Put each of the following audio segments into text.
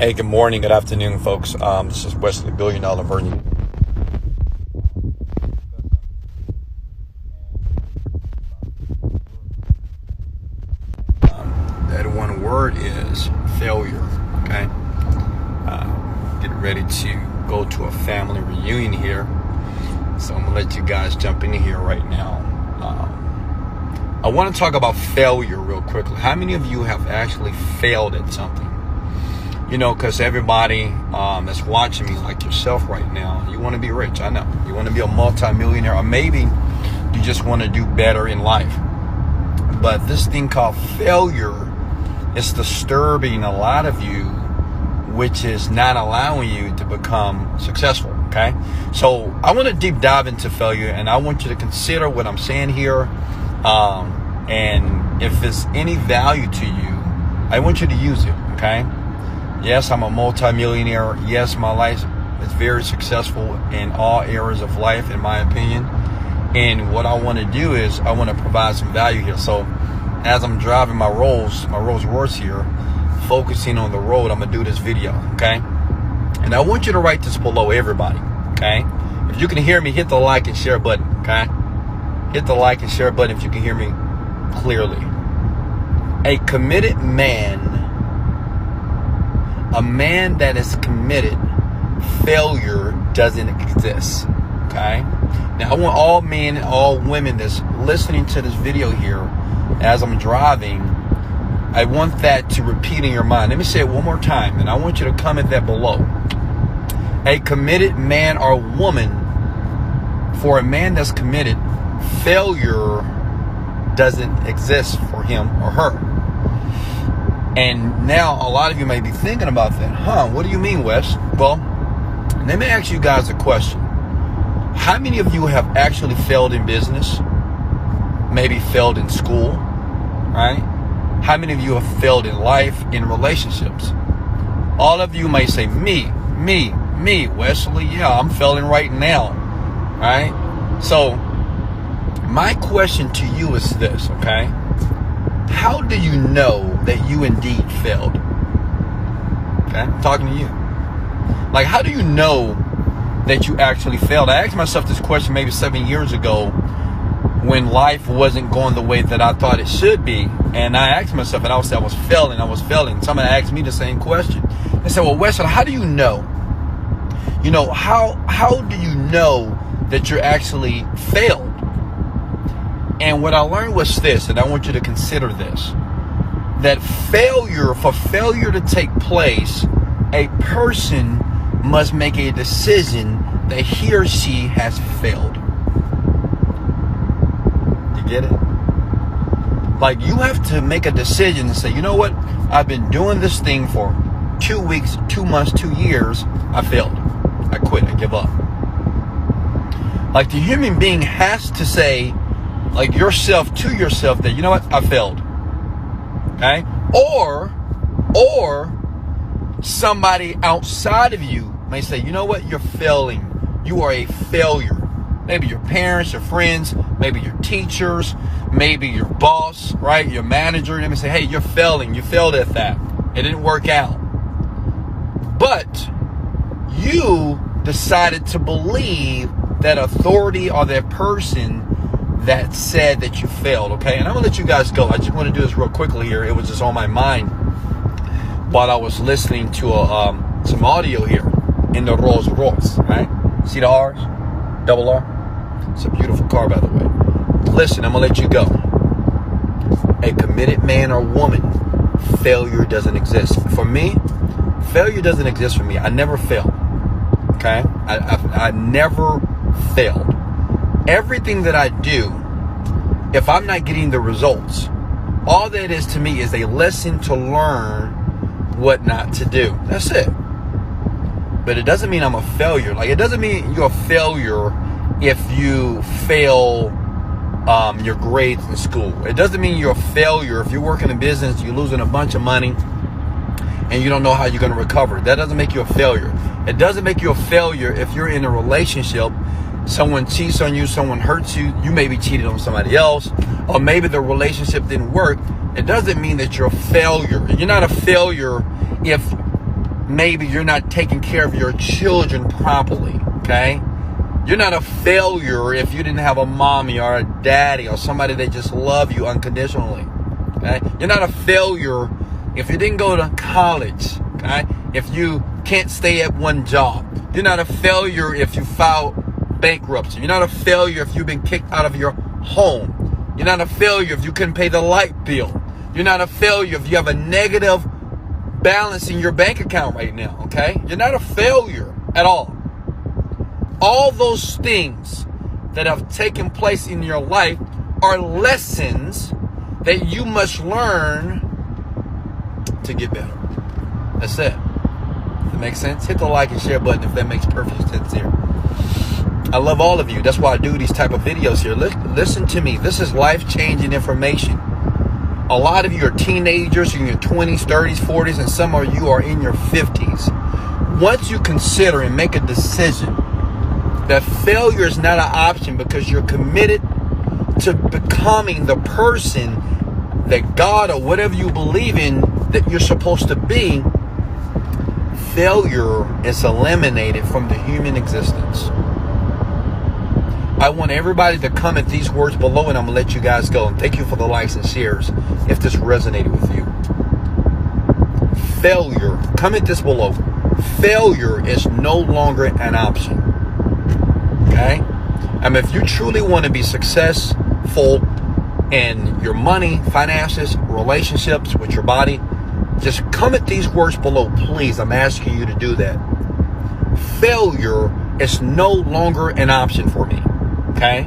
Hey, good morning, good afternoon, folks. This is Wesley, Billion Dollar Vernon. That one word is failure, okay? Getting ready to go to a family reunion here. So I'm going to let you guys jump in here right now. I want to talk about failure real quickly. How many of you have actually failed at something? You know, because everybody that's watching me, like yourself right now, you want to be rich. I know. You want to be a multimillionaire, or maybe you just want to do better in life. But this thing called failure is disturbing a lot of you, which is not allowing you to become successful, okay? So I want to deep dive into failure, and I want you to consider what I'm saying here. And if it's any value to you, I want you to use it, okay? Yes, I'm a multimillionaire. Yes, my life is very successful in all areas of life, in my opinion. And what I want to do is I want to provide some value here. So as I'm driving my Rolls Royce here, focusing on the road, I'm going to do this video, okay? And I want you to write this below, everybody, okay? If you can hear me, hit the like and share button, okay? Hit the like and share button if you can hear me clearly. A committed man, a man that is committed, failure doesn't exist, okay? Now, I want all men and all women that's listening to this video here as I'm driving, I want that to repeat in your mind. Let me say it one more time, and I want you to comment that below. A committed man or woman, for a man that's committed, failure doesn't exist for him or her. And now a lot of you may be thinking about that. What do you mean, Wes? Well, let me ask you guys a question. How many of you have actually failed in business? Maybe failed in school, right? How many of you have failed in life, in relationships? All of you may say, me, Wesley. Yeah, I'm failing right now, right? So my question to you is this, okay? How do you know that you indeed failed? Okay, I'm talking to you. Like, how do you know that you actually failed? I asked myself this question maybe 7 years ago when life wasn't going the way that I thought it should be. And I asked myself, and I was failing. Somebody asked me the same question. They said, well, Wesley, how do you know? You know, how do you know that you're actually failed? And what I learned was this, and I want you to consider this, that for failure to take place, a person must make a decision that he or she has failed. You get it? Like, you have to make a decision and say, you know what? I've been doing this thing for 2 weeks, 2 months, 2 years. I failed. I quit. I give up. Like, the human being has to say, like, yourself to yourself, that, you know what, I failed, okay? Or somebody outside of you may say, you know what, you're failing. You are a failure. Maybe your parents, your friends, maybe your teachers, maybe your boss, right? Your manager. They may say, hey, you're failing. You failed at that. It didn't work out. But you decided to believe that authority or that person that said that you failed, okay? And I'm gonna let you guys go. I just want to do this real quickly here. It was just on my mind while I was listening to some audio here in the Rolls Royce, right? See the R's? Double R? It's a beautiful car, by the way. Listen, I'm gonna let you go. A committed man or woman, failure doesn't exist. For me, failure doesn't exist for me. I never fail, okay? I never failed. Everything that I do, if I'm not getting the results, all that is to me is a lesson to learn what not to do. That's it. But it doesn't mean I'm a failure. Like, it doesn't mean you're a failure if you fail your grades in school. It doesn't mean you're a failure if you're working in business, you're losing a bunch of money, and you don't know how you're going to recover. That doesn't make you a failure. It doesn't make you a failure if you're in a relationship, someone cheats on you, someone hurts you, you may be cheated on somebody else, or maybe the relationship didn't work. It doesn't mean that you're a failure. You're not a failure if maybe you're not taking care of your children properly, okay? You're not a failure if you didn't have a mommy or a daddy or somebody that just love you unconditionally, okay? You're not a failure if you didn't go to college, okay? If you can't stay at one job. You're not a failure if you filed bankruptcy. You're not a failure if you've been kicked out of your home. You're not a failure if you couldn't pay the light bill. You're not a failure if you have a negative balance in your bank account right now, okay? You're not a failure at all. All those things that have taken place in your life are lessons that you must learn to get better. That's it. Does that make sense? Hit the like and share button if that makes perfect sense here. I love all of you. That's why I do these type of videos here. Listen to me. This is life-changing information. A lot of you are teenagers, you're in your 20s, 30s, 40s, and some of you are in your 50s. Once you consider and make a decision that failure is not an option because you're committed to becoming the person that God or whatever you believe in that you're supposed to be, failure is eliminated from the human existence. I want everybody to comment these words below, and I'm going to let you guys go. And thank you for the likes and shares if this resonated with you. Failure, comment this below. Failure is no longer an option. Okay? If you truly want to be successful in your money, finances, relationships with your body, just comment these words below, please. I'm asking you to do that. Failure is no longer an option for me. Okay?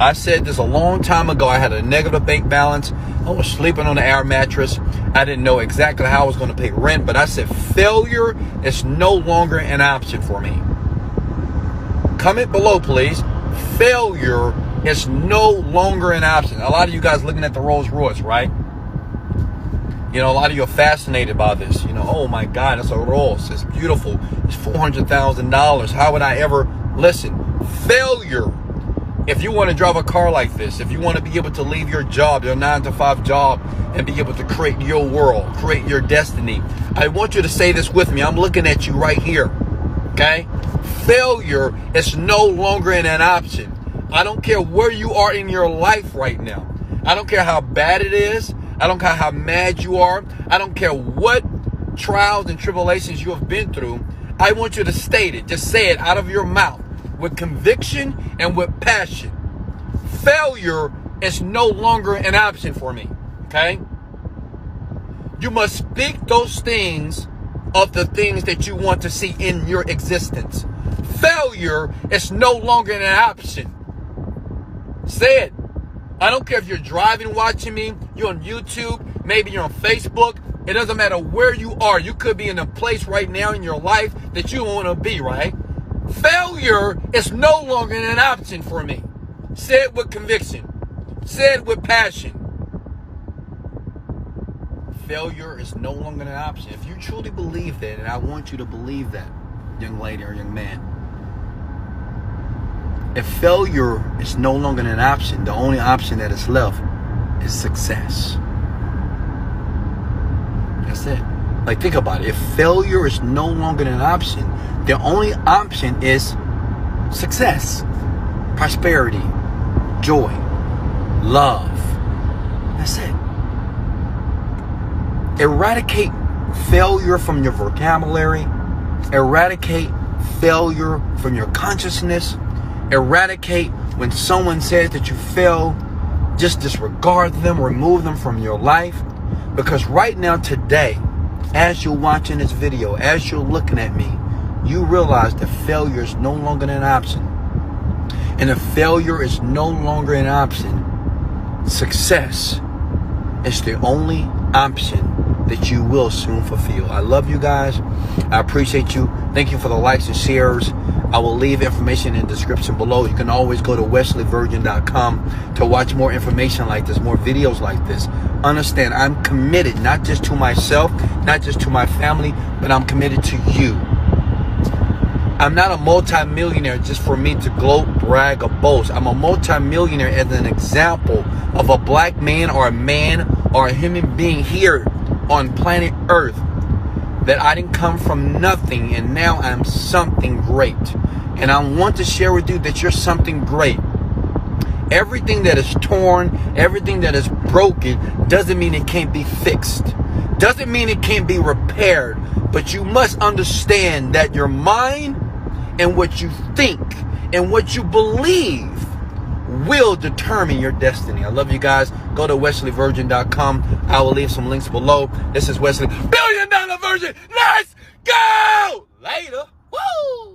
I said this a long time ago. I had a negative bank balance. I was sleeping on an air mattress. I didn't know exactly how I was going to pay rent, but I said failure is no longer an option for me. Comment below, please. Failure is no longer an option. A lot of you guys looking at the Rolls Royce, right? You know, a lot of you are fascinated by this. You know, oh my God, it's a Rolls. It's beautiful. It's $400,000. How would I ever listen? Failure. If you want to drive a car like this, if you want to be able to leave your job, your 9-to-5 job, and be able to create your world, create your destiny, I want you to say this with me. I'm looking at you right here. Okay? Failure is no longer an option. I don't care where you are in your life right now. I don't care how bad it is. I don't care how mad you are. I don't care what trials and tribulations you have been through. I want you to state it. Just say it out of your mouth with conviction and with passion. Failure is no longer an option for me. Okay? You must speak those things of the things that you want to see in your existence. Failure is no longer an option. Say it. I don't care if you're driving, watching me, you're on YouTube, maybe you're on Facebook. It doesn't matter where you are. You could be in a place right now in your life that you want to be, right? Failure is no longer an option for me. Say it with conviction. Say it with passion. Failure is no longer an option. If you truly believe that, and I want you to believe that, young lady or young man, if failure is no longer an option, the only option that is left is success. That's it. Like, think about it. If failure is no longer an option, the only option is success, prosperity, joy, love. That's it. Eradicate failure from your vocabulary. Eradicate failure from your consciousness. Eradicate when someone says that you fail. Just disregard them, remove them from your life. Because right now, today, as you're watching this video, as you're looking at me, you realize that failure is no longer an option. And if failure is no longer an option, success is the only option that you will soon fulfill. I love you guys. I appreciate you. Thank you for the likes and shares. I will leave information in the description below. You can always go to wesleyvirgin.com to watch more information like this, more videos like this. Understand, I'm committed not just to myself, not just to my family, but I'm committed to you. I'm not a multi-millionaire just for me to gloat, brag, or boast. I'm a multi-millionaire as an example of a black man or a human being here on planet Earth that I didn't come from nothing and now I'm something great. And I want to share with you that you're something great. Everything that is torn, everything that is broken, doesn't mean it can't be fixed. Doesn't mean it can't be repaired. But you must understand that your mind and what you think and what you believe will determine your destiny. I love you guys. Go to wesleyvirgin.com. I will leave some links below. This is Wesley, $1 Billion Virgin. Let's go! Later. Woo!